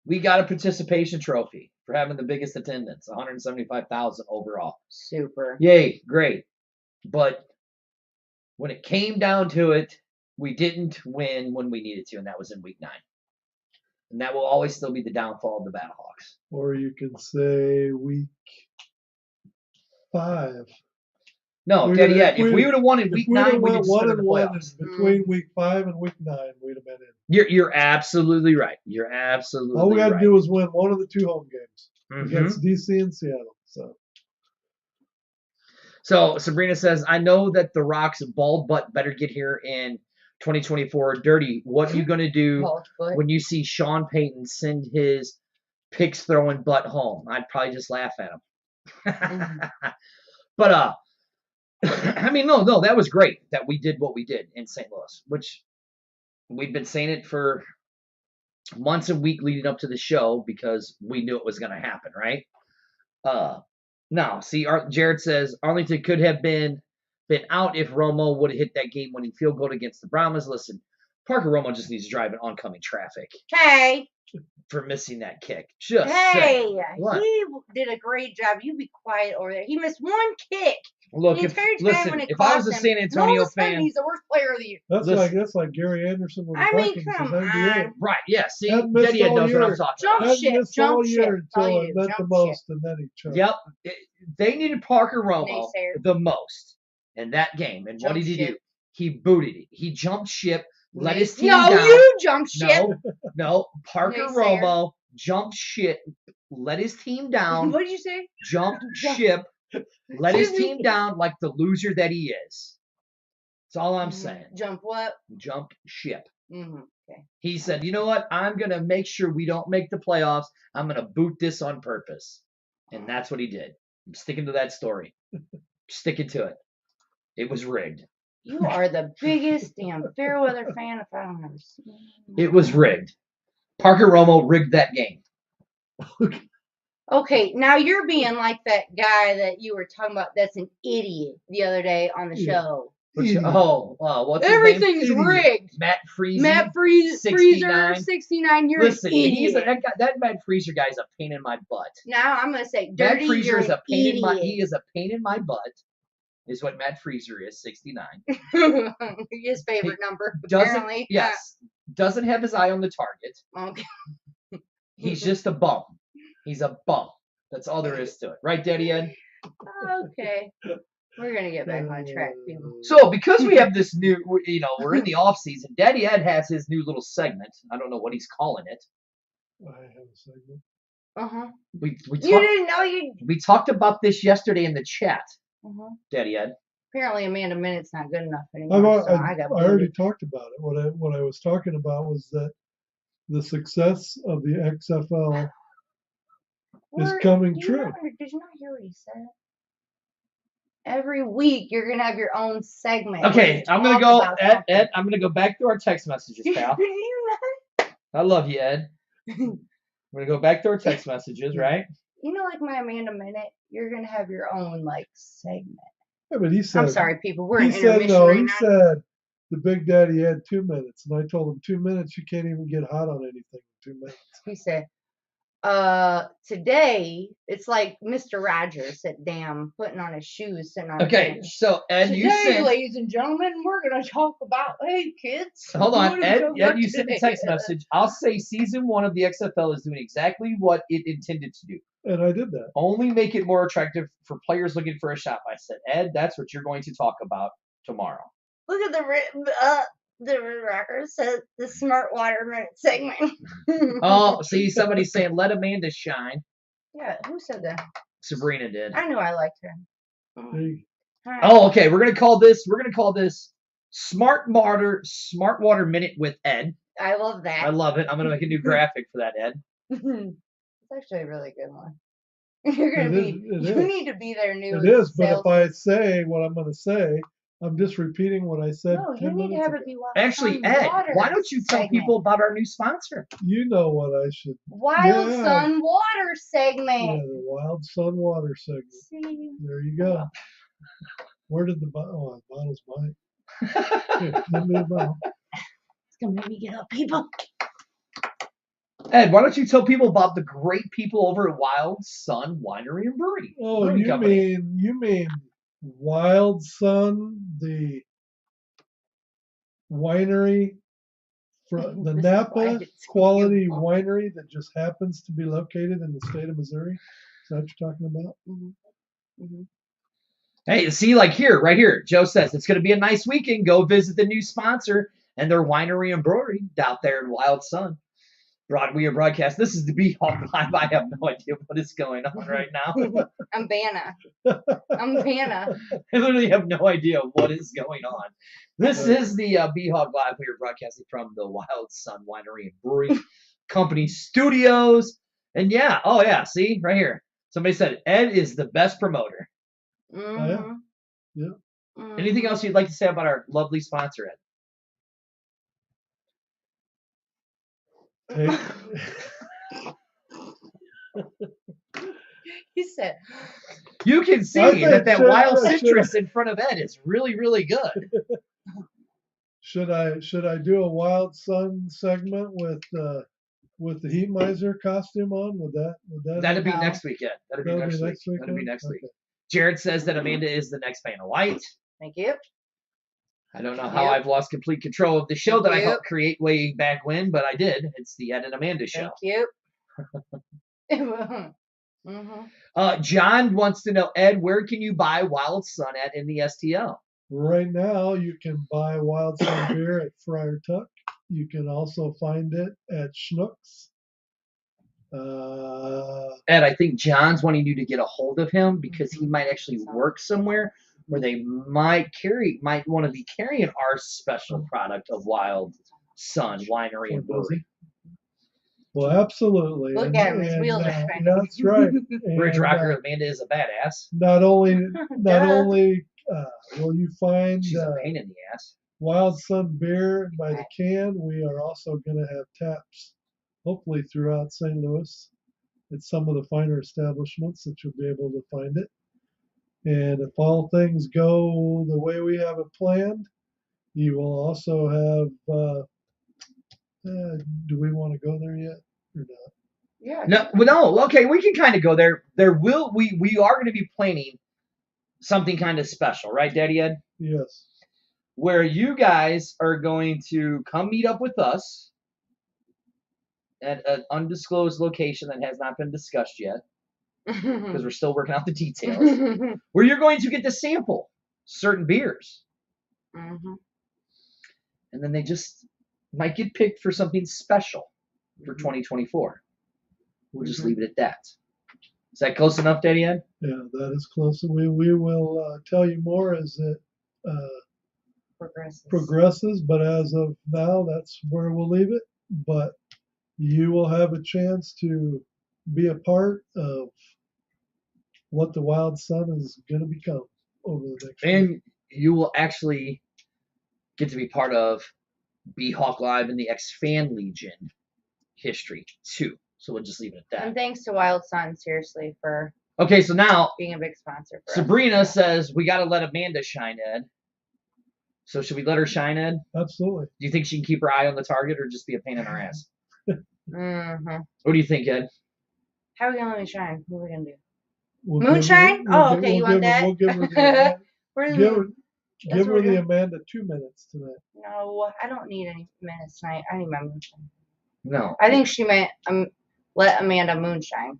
we got a participation trophy for having the biggest attendance, 175,000 overall. Super. Yay, great. But when it came down to it, we didn't win when we needed to, and that was in week 9. And that will always still be the downfall of the BHawks. Or you could say week 5. No, Daddy Ed, if we would have won in week 9, we'd have won been in the and won playoffs. between week 5 and week 9, we'd have been in. You're absolutely right. You're absolutely right. All we had to do was win one of the 2 home games Mm-hmm. against DC and Seattle. So Sabrina says, I know that the Rock's bald butt better get here in 2024. Dirty, what are you going to do when you see Sean Payton send his picks throwing butt home? I'd probably just laugh at him. But, I mean, no, that was great that we did what we did in St. Louis, which we've been saying it for months and weeks leading up to the show because we knew it was going to happen, right? No, see, Jared says Arlington could have been out if Romo would have hit that game-winning field goal against the Brahmas. Listen, Parker Romo just needs to drive in oncoming traffic. Hey. For missing that kick. Just hey, what? He did a great job. You be quiet over there. He missed one kick. Look, if I was a San Antonio fan, he's the worst player of the year. That's like Gary Anderson with the Vikings in '98. Right? Yeah. See, Daddy Ed knows what I'm talking about. Jump ship until it meant the most, and then he choked. Yep. They needed Parker Romo the most in that game, and what did he do? He booted it. He jumped ship. Let his team down. No, you jumped ship. No. Parker Romo jumped ship. Let his team down. What did you say? Jumped ship. Let his team down like the loser that he is. That's all I'm saying. Jump what? Jumped ship. Okay. He said, you know what? I'm going to make sure we don't make the playoffs. I'm going to boot this on purpose. And that's what he did. I'm sticking to that story. Sticking to it. It was rigged. You are the biggest damn Fairweather fan if I don't ever see it. It was rigged. Parker Romo rigged that game. Okay, now you're being like that guy that you were talking about that's an idiot the other day on the show. What's his name? Everything's rigged. Matt Freezer. Matt Freezer, 69. You're Listen, an idiot. that Matt Freezer guy's a pain in my butt. Now I'm gonna say, Dirty, Matt Freezer is a pain in my. idiot. He is a pain in my butt. Is what Matt Freezer is, 69. His favorite number, apparently. Yes. Doesn't have his eye on the target. Okay. He's just a bum. He's a bum. That's all there is to it. Right, Daddy Ed? Okay. We're going to get back on track, people. So, because we have this new, we're in the off season, Daddy Ed has his new little segment. I don't know what he's calling it. I have a segment. Uh-huh. We you didn't know you... We talked about this yesterday in the chat. Uh-huh. Daddy Ed. Apparently, Amanda Minute's not good enough anymore. I already talked about it. What I was talking about was that the success of the XFL is coming true. Did you not hear what he said? Every week, you're going to have your own segment. Okay, I'm going to go, Ed, I'm going to go back through our text messages, pal. I love you, Ed. I'm going to go back to our text messages, right? You know, like my Amanda Minute, you're going to have your own, segment. Yeah, but he said... I'm sorry, people. We're in intermission right now. He said the Big Daddy had 2 minutes. And I told him 2 minutes, you can't even get hot on anything in 2 minutes. He said, today, it's like Mr. Rogers at damn putting on his shoes, sitting on Okay, so Ed, today, you said... ladies and gentlemen, we're going to talk about, hey, kids. Hold on, Ed, you sent a text message. I'll say season 1 of the XFL is doing exactly what it intended to do. And I did that. Only make it more attractive for players looking for a shop. I said, Ed, that's what you're going to talk about tomorrow. Look at the record said the Smart Water Minute segment. Oh, see, somebody's saying, let Amanda shine. Yeah, who said that? Sabrina did. I knew I liked her. Right. Oh, okay. We're gonna call this Smart Water Minute with Ed. I love that. I love it. I'm gonna make a new graphic for that, Ed. It's actually a really good one. You're gonna You need to be their new. It is, but if I say what I'm gonna say, I'm just repeating what I said No, you 10 need to minutes have ago. it be Wild Actually, Sun Ed, Water why don't you tell segment. people about our new sponsor? You know what I should. Wild Yeah. Sun Water Yeah, segment. the Wild Sun Water segment. See? There you go. Where did the bottle? Oh, the bottle's mine. Here, give me a bottle. It's gonna make me get up, people. Ed, why don't you tell people about the great people over at Wild Sun Winery and Brewery? Oh, Brewing Company. you mean Wild Sun, the winery, from the This is Napa why it's quality beautiful. winery that just happens to be located in the state of Missouri? Is that what you're talking about? Mm-hmm. Hey, see, like here, right here, Joe says it's going to be a nice weekend. Go visit the new sponsor and their winery and brewery out there in Wild Sun. We are broadcast. This is the BHawk Live. I have no idea what is going on right now. I'm Vanna. I literally have no idea what is going on. This is the BHawk Live. We are broadcasting from the Wild Sun Winery and Brewery Company studios. And yeah, oh yeah, see, right here. Somebody said Ed is the best promoter. Mm-hmm. Yeah. Mm-hmm. Anything else you'd like to say about our lovely sponsor, Ed? Hey, He said, You can see I think that should- wild should- citrus in front of Ed is really, really good. should I do a Wild Sun segment with the Heat Miser costume on? Would that That'd be No. next week, Ed. That'd be That'll next be week. next week, That'd be huh? next week. Okay. Jared says that Amanda is the next Fan of Light. thank you. I don't know how Yep. Thank I've lost complete control of the show that I you. helped create way back when, but I did. It's the Ed and Amanda show. Thank you. Mm-hmm. John wants to know, Ed, where can you buy Wild Sun at in the STL? Right now, you can buy Wild Sun beer at Friar Tuck. You can also find it at Schnucks. Ed, I think John's wanting you to get a hold of him because he might actually work somewhere where they might want to be carrying our special product of Wild Sun Winery and Brewery. Well, absolutely. Look at him, his wheels are spinning. That's right. Bridge And, Rocker Amanda is a badass. not only Duh. will you find She's a pain in the ass. Wild Sun beer by the can, we are also going to have taps, hopefully throughout St. Louis, at some of the finer establishments that you'll be able to find it. And if all things go the way we have it planned, you will also have. Do we want to go there yet or not? Yeah. No. Okay, we can kind of go there. We are going to be planning something kind of special, right, Daddy Ed? Yes. Where you guys are going to come meet up with us at an undisclosed location that has not been discussed yet because we're still working out the details. Where you're going to get to sample certain beers, Mm-hmm. and then they just might get picked for something special for 2024. We'll just leave it at that. Is that close enough, Daddy Ed? Yeah, that is close. We will tell you more as it progresses, but as of now, that's where we'll leave it. But you will have a chance to be a part of what the Wild Sun is going to become over the next year. And you will actually get to be part of BHawk Live and the X-Fan Legion history, too. So we'll just leave it at that. And thanks to Wild Sun, seriously, for Okay, so now being a big sponsor for Sabrina us. says we got to let Amanda shine, Ed. So should we let her shine, Ed? Absolutely. Do you think she can keep her eye on the target or just be a pain in our ass? Mm-hmm. What do you think, Ed? How are we gonna let me shine? What are we gonna do? We'll Moonshine? give her- Oh, okay, you want that? We'll give her the Where's give the- her, That's give what her we're the doing. Amanda 2 minutes tonight. No, I don't need any minutes tonight. I need my moonshine. No. I think she meant let Amanda moonshine.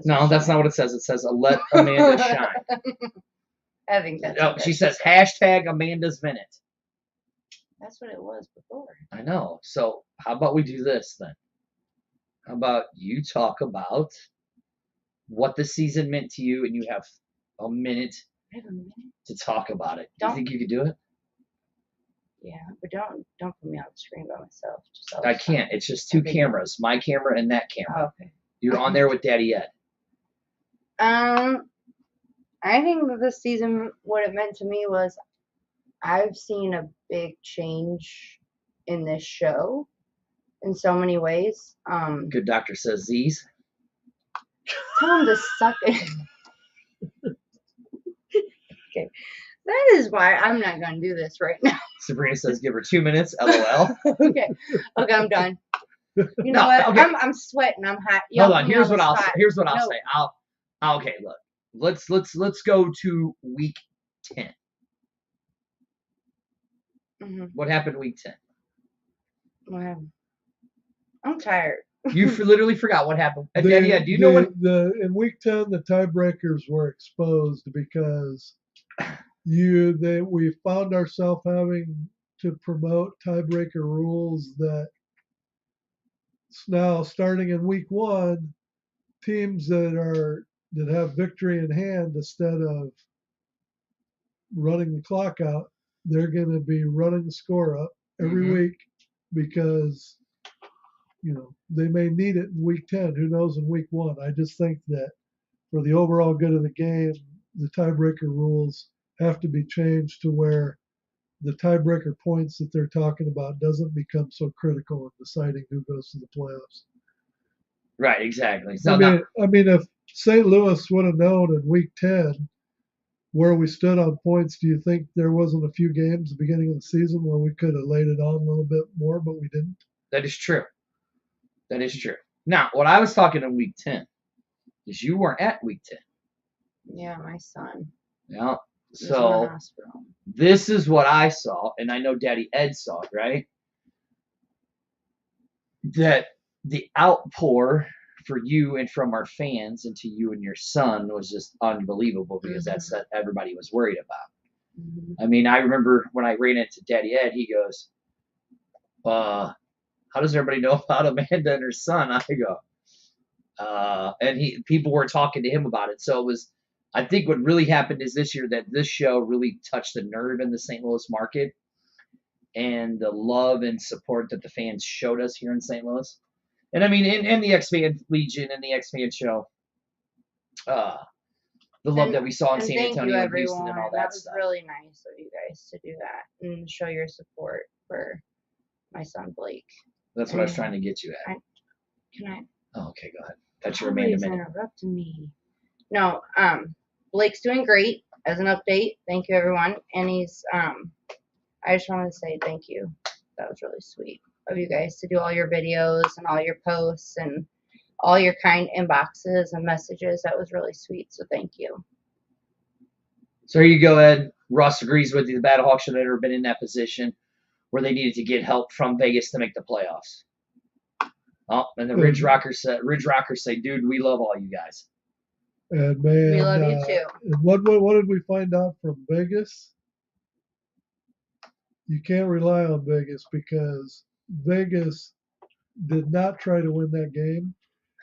No, that's not what it says. It says let Amanda shine. I think that's. Oh, what she that says hashtag Amanda's Minute. That's what it was before. I know. So how about we do this then? How about you talk about what the season meant to you, and you have a minute I have a minute. to talk about it. Do you Don't- think you could do it? Yeah, but don't put me on the screen by myself. Just all I the time. can't. It's just two Okay. cameras, my camera and that camera. Oh, okay. You're on there with Daddy Ed. I think that this season, what it meant to me was I've seen a big change in this show in so many ways. Good doctor says Z's. Tell him to suck it. Okay. That is why I'm not going to do this right now. Sabrina says give her 2 minutes. LOL. Okay, I'm done. You know No, what? okay. I'm sweating. I'm hot. Hold on. Here's what I'll say. say. Here's what I'll No. say. Okay. Look. Let's go to week 10. Mhm. What happened week 10? Wow. I'm tired. You literally forgot what happened. Yeah. Do you know what? In week 10 the tiebreakers were exposed because we found ourselves having to promote tiebreaker rules that now starting in week 1, teams that have victory in hand, instead of running the clock out, they're going to be running the score up every week because they may need it in week 10. Who knows in week 1? I just think that for the overall good of the game, the tiebreaker rules have to be changed to where the tiebreaker points that they're talking about doesn't become so critical in deciding who goes to the playoffs. Right. Exactly. I mean, if St. Louis would have known in week 10 where we stood on points, do you think there wasn't a few games at the beginning of the season where we could have laid it on a little bit more, but we didn't? That is true. Now, what I was talking in week 10 is you weren't at week 10. Yeah, my son. Yeah. He's in the So hospital. this is what I saw, and I know Daddy Ed saw it, right? That the outpour for you and from our fans into you and your son was just unbelievable because that's what everybody was worried about. I mean, I remember when I ran into Daddy Ed, he goes, how does everybody know about Amanda and her son? I go, and people were talking to him about it. So it was, I think what really happened is this year that this show really touched the nerve in the St. Louis market and the love and support that the fans showed us here in St. Louis. And I mean, in the X-Fan Legion and the X-Fan show, the love that we saw in San Antonio and Houston and all that stuff. That was really nice of you guys to do that and show your support for my son Blake. That's what I was trying to get you at. Can I? Oh, okay, go ahead. That's your Amanda minute. Interrupting me. No, Blake's doing great. As an update, thank you everyone. And he's I just wanted to say thank you. That was really sweet of you guys to do all your videos and all your posts and all your kind inboxes and messages. That was really sweet. So thank you. So here you go, Ed. Ross agrees with you. The BHawk should have never been in that position where they needed to get help from Vegas to make the playoffs. Oh, and the Ridge Rockers say, dude, we love all you guys. And man, we love you too. And what did we find out from Vegas? You can't rely on Vegas because Vegas did not try to win that game.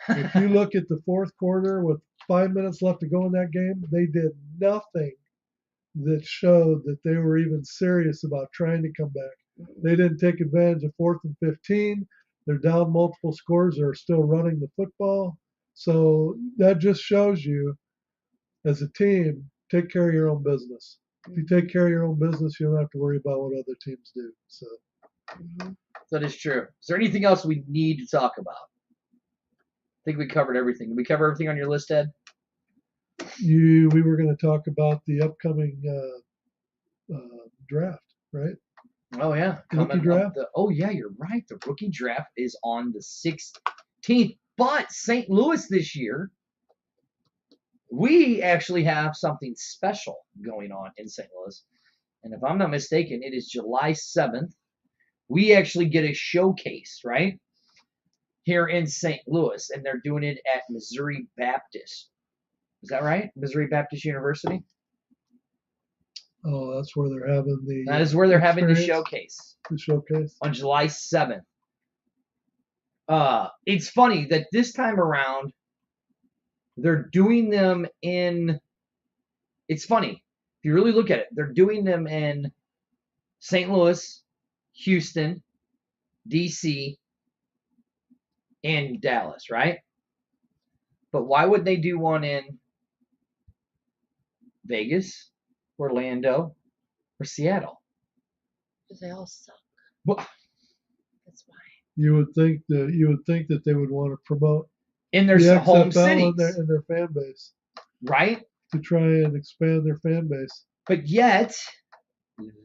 If you look at the fourth quarter with 5 minutes left to go in that game, they did nothing that showed that they were even serious about trying to come back. They didn't take advantage of 4th and 15. They're down multiple scores. They're still running the football. So that just shows you, as a team, take care of your own business. If you take care of your own business, you don't have to worry about what other teams do. So that is true. Is there anything else we need to talk about? I think we covered everything. Did we cover everything on your list, Ed? We were going to talk about the upcoming draft, right? Oh, yeah. Rookie draft? Oh, yeah, you're right. The rookie draft is on the 16th. But St. Louis this year, we actually have something special going on in St. Louis. And if I'm not mistaken, it is July 7th. We actually get a showcase, right, here in St. Louis. And they're doing it at Missouri Baptist. Is that right? Missouri Baptist University? Oh, that's where they're having the... That is where they're having the showcase. The showcase. On July 7th. It's funny that this time around, they're doing them in... It's funny. If you really look at it, they're doing them in St. Louis, Houston, D.C., and Dallas, right? But why would they do one in Vegas, Orlando, or Seattle? Because they all suck. Well, That's why. You would think that they would want to promote in the their home XFL cities, in their fan base right? to try and expand their fan base. But yet,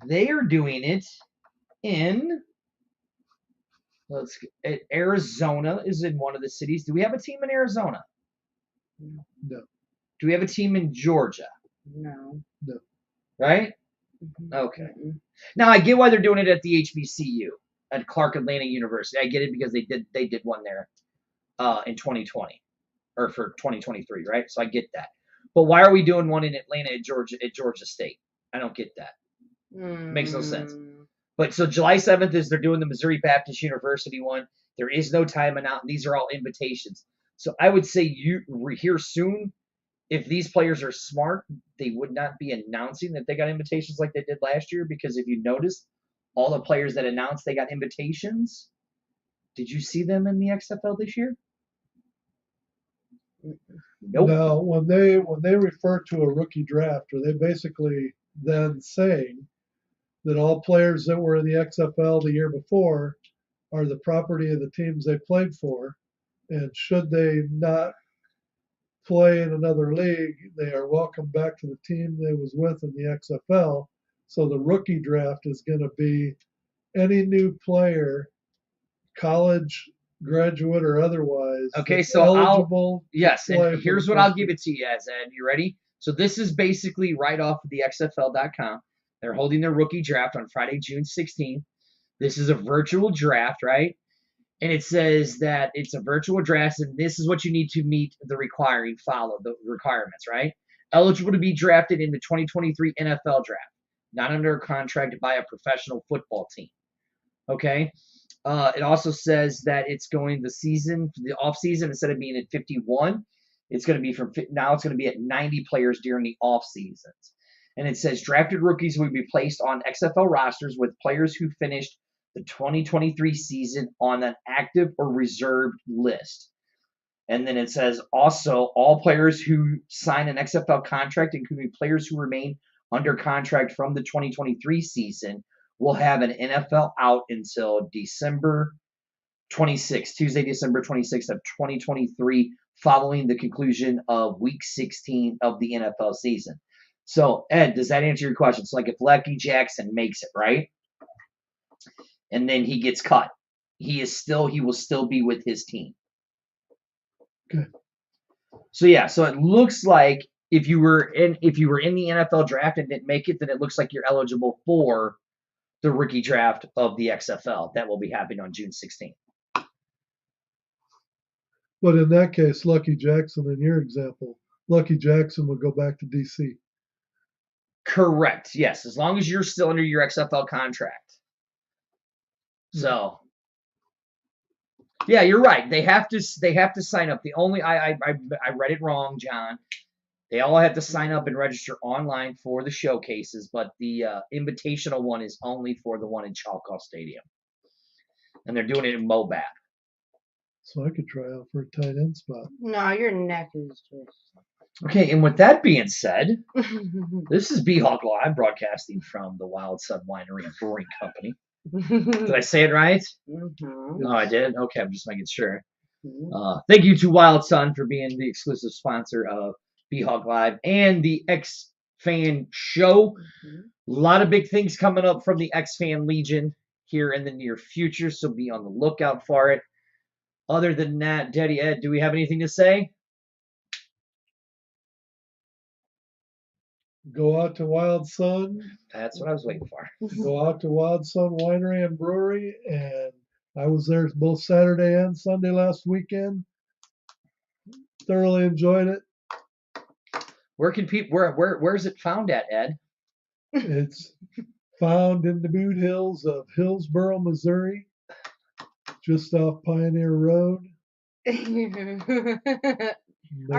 they are doing it in. Arizona is in one of the cities. Do we have a team in Arizona? No. Do we have a team in Georgia? No. Right? Mhm. Okay. Mm-mm. Now I get why they're doing it at the HBCU at Clark Atlanta University. I get it because they did one there in 2020 or for 2023, right? So I get that. But why are we doing one in Atlanta at Georgia State? I don't get that. Makes no sense. But so July 7th is they're doing the Missouri Baptist University one. There is no timing out. These are all invitations. So I would say we're here soon. If these players are smart, they would not be announcing that they got invitations like they did last year. Because if you notice, all the players that announced they got invitations, did you see them in the XFL this year? Nope. Now, when they refer to a rookie draft, are they basically then saying that all players that were in the XFL the year before are the property of the teams they played for, and should they not play in another league, they are welcome back to the team they was with in the XFL. So the rookie draft is going to be any new player, college graduate or otherwise. Okay, that's so eligible. Yes, to play and for here's the what I'll first give it to you as, Ed. You ready? So this is basically right off of the XFL.com. They're holding their rookie draft on Friday, June 16th. This is a virtual draft, right? And it says that it's a virtual draft, and this is what you need to meet the requirements, right? Eligible to be drafted in the 2023 NFL draft, not under a contract by a professional football team. Okay? It also says that it's going the off season, instead of being at 51, it's going to be it's going to be at 90 players during the off seasons. And it says drafted rookies will be placed on XFL rosters with players who finished the 2023 season on an active or reserved list. And then it says also all players who sign an XFL contract, including players who remain under contract from the 2023 season, will have an NFL out until December 26th, Tuesday, December 26th of 2023, following the conclusion of Week 16 of the NFL season. So, Ed, does that answer your question? So, like if Lucky Jackson makes it, right? And then he gets cut, he will still be with his team. Okay. So yeah, so it looks like if you were in the NFL draft and didn't make it, then it looks like you're eligible for the rookie draft of the XFL that will be happening on June 16th. But in that case, Lucky Jackson, in your example, Lucky Jackson would go back to DC. Correct. Yes, as long as you're still under your XFL contract. So, yeah, you're right. They have to sign up. The only I read it wrong, John. They all have to sign up and register online for the showcases, but the invitational one is only for the one in Chalkoff Stadium, and they're doing it in Moab. So I could try out for a tight end spot. No, your neck is just. Okay, and with that being said, this is BHawk Live, broadcasting from the Wild Sun Winery and Brewing Company. Did I say it right? Mm-hmm. Oh, I did? Okay, I'm just making sure. Thank you to Wild Sun for being the exclusive sponsor of BHawk Live and the X Fan Show. Mm-hmm. A lot of big things coming up from the X Fan Legion here in the near future, so be on the lookout for it. Other than that, Daddy Ed, do we have anything to say? Go out to Wild Sun. That's what I was waiting for. Go out to Wild Sun Winery and Brewery, and I was there both Saturday and Sunday last weekend. Thoroughly enjoyed it. Where can people? Where's it found at, Ed? It's found in the Boot Hills of Hillsboro, Missouri, just off Pioneer Road. All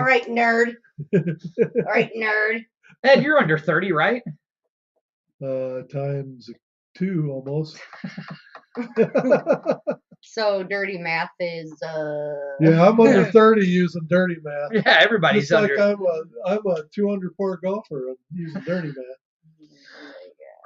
right, nerd. All right, nerd. Ed, you're under 30, right? Times 2 almost. So dirty math is Yeah, I'm under 30 using dirty math. Yeah, everybody's Just under. like I'm a 200 pour golfer using dirty math.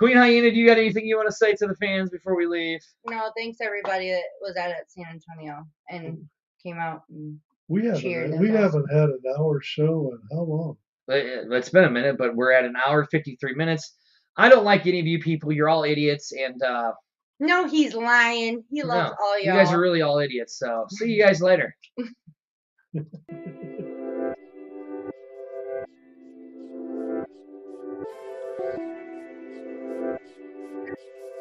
Queen Hyena, do you got anything you want to say to the fans before we leave? No, thanks everybody that was out at San Antonio and came out and We cheered. haven't had an hour show in how long? It's been a minute, but we're at an hour 53 minutes. I don't like any of you people. You're all idiots, and no, he's lying. He loves all y'all. You guys are really all idiots. So see you guys later.